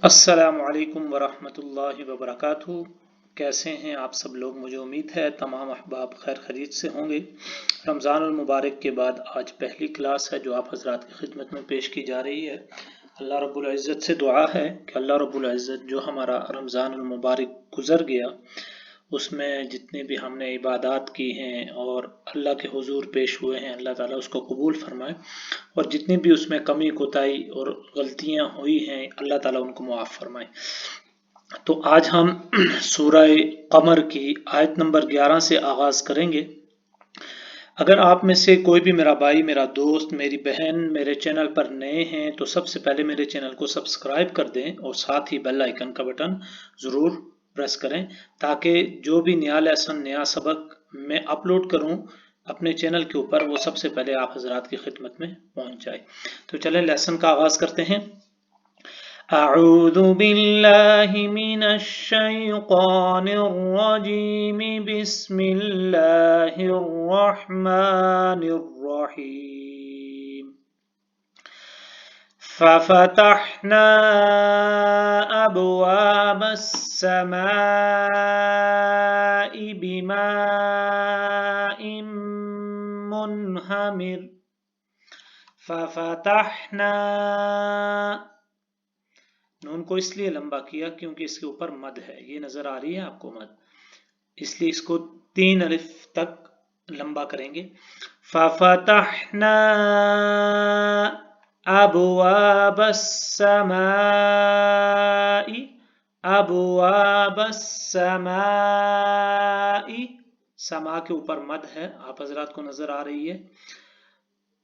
السلام علیکم ورحمۃ اللہ وبرکاتہ۔ کیسے ہیں آپ سب لوگ؟ مجھے امید ہے تمام احباب خیر خرید سے ہوں گے۔ رمضان المبارک کے بعد آج پہلی کلاس ہے جو آپ حضرات کی خدمت میں پیش کی جا رہی ہے۔ اللہ رب العزت سے دعا ہے کہ اللہ رب العزت جو ہمارا رمضان المبارک گزر گیا اس میں جتنے بھی ہم نے عبادات کی ہیں اور اللہ کے حضور پیش ہوئے ہیں، اللہ تعالیٰ اس کو قبول فرمائے، اور جتنی بھی اس میں کمی کوتاہی اور غلطیاں ہوئی ہیں اللہ تعالیٰ ان کو معاف فرمائے۔ تو آج ہم سورہ قمر کی آیت نمبر 11 سے آغاز کریں گے۔ اگر آپ میں سے کوئی بھی میرا بھائی، میرا دوست، میری بہن میرے چینل پر نئے ہیں تو سب سے پہلے میرے چینل کو سبسکرائب کر دیں اور ساتھ ہی بیل آئیکن کا بٹن ضرور پریس کریں تاکہ جو بھی نیا لیسن، نیا سبق میں اپلوڈ کروں اپنے چینل کے اوپر وہ سب سے پہلے آپ حضرات کی خدمت میں پہنچ جائے۔ تو چلیں لیسن کا آغاز کرتے ہیں۔ اعوذ باللہ من الشیطان الرجیم، بسم اللہ الرحمن الرحیم۔ ففتحنا ابواب السماء بماء منہمر۔ ففتحنا، نون کو اس لیے لمبا کیا کیونکہ اس کے اوپر مد ہے، یہ نظر آ رہی ہے آپ کو مد، اس لیے اس کو 3 الف تک لمبا کریں گے۔ ففتحنا ابواب السماء، ابواب السماء، سما کے اوپر مد ہے، آپ حضرات کو نظر آ رہی ہے۔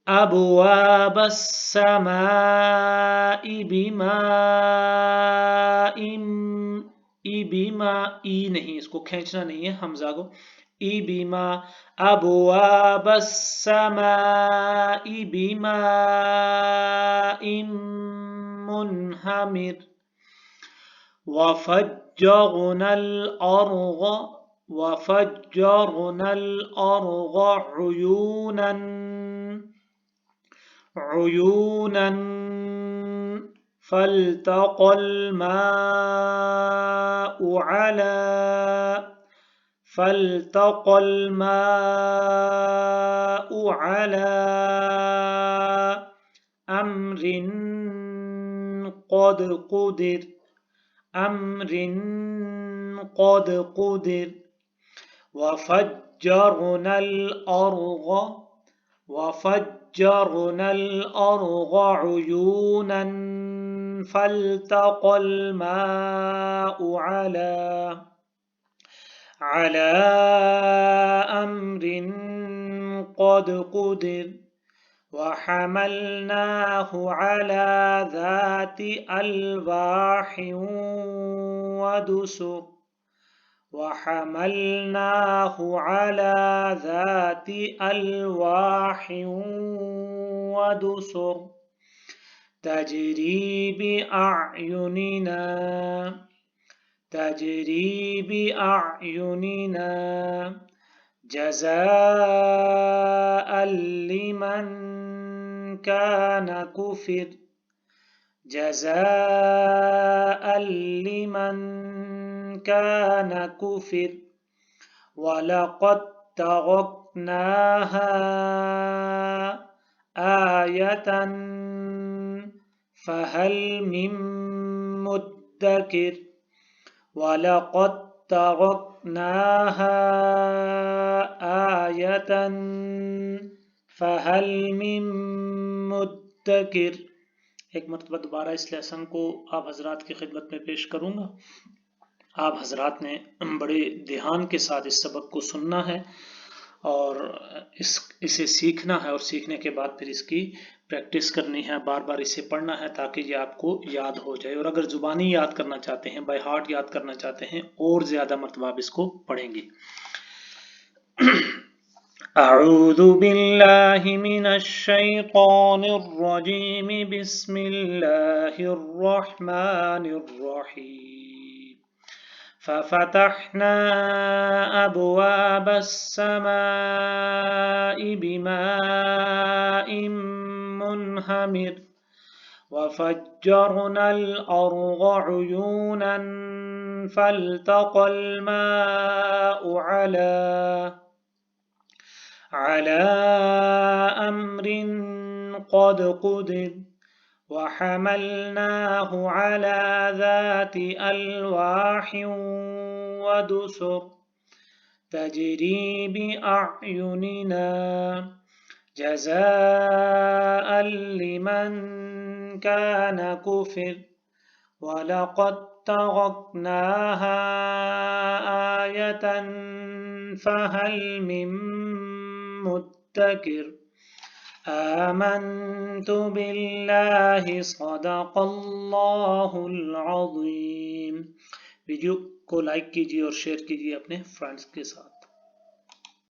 ابواب السماء بماء، بما، ای نہیں، اس کو کھینچنا نہیں ہے حمزہ کو، ای بما، ابواب السماء بماء منہمر۔ وفجرنا الارض، وفجرنا الارض عیونا، عیونا فالتقى الماء على، فالتقى الماء على امر قد قدر، امر قد قدر۔ وفجرنا الارض، وفجرنا الارض عيونا فالتقى الماء على امر قد قدر۔ وحملناه على ذات الواح ودسر، وحملناه على ذات الواح ودسر تجري بأعيننا، تجري بأعيننا جزاء لمن كان كفر، جزاء لمن كان كفر۔ ولقد تركناها آية فهل من مدكر، ولقد تركناها آية فهل من مدكر۔ ایک مرتبہ دوبارہ اس لیسن کو آپ حضرات کی خدمت میں پیش کروں گا۔ آپ حضرات نے بڑے دھیان کے ساتھ اس سبق کو سننا ہے اور اسے سیکھنا ہے، اور سیکھنے کے بعد پھر اس کی پریکٹس کرنی ہے، بار بار اسے پڑھنا ہے تاکہ یہ آپ کو یاد ہو جائے، اور اگر زبانی یاد کرنا چاہتے ہیں، بائی ہارٹ یاد کرنا چاہتے ہیں، اور زیادہ مرتبہ آپ اس کو پڑھیں گے۔ اعوذ باللہ من الشیطان الرجیم، بسم اللہ الرحمن الرحیم۔ ففتحنا ابواب السماء بماء منہمر، وفجرنا الأرض عيونا فالتقى الماء على أمر قد قدر وحملناه على ذات ألواح ودسر تجري بأعيننا جزاء لمن كان كفر ولقد تركناها آية فهل من مدكر آمنت بالله صدق اللہ العظیم۔ ویڈیو کو لائک کیجیے اور شیئر کیجیے اپنے فرینڈز کے ساتھ۔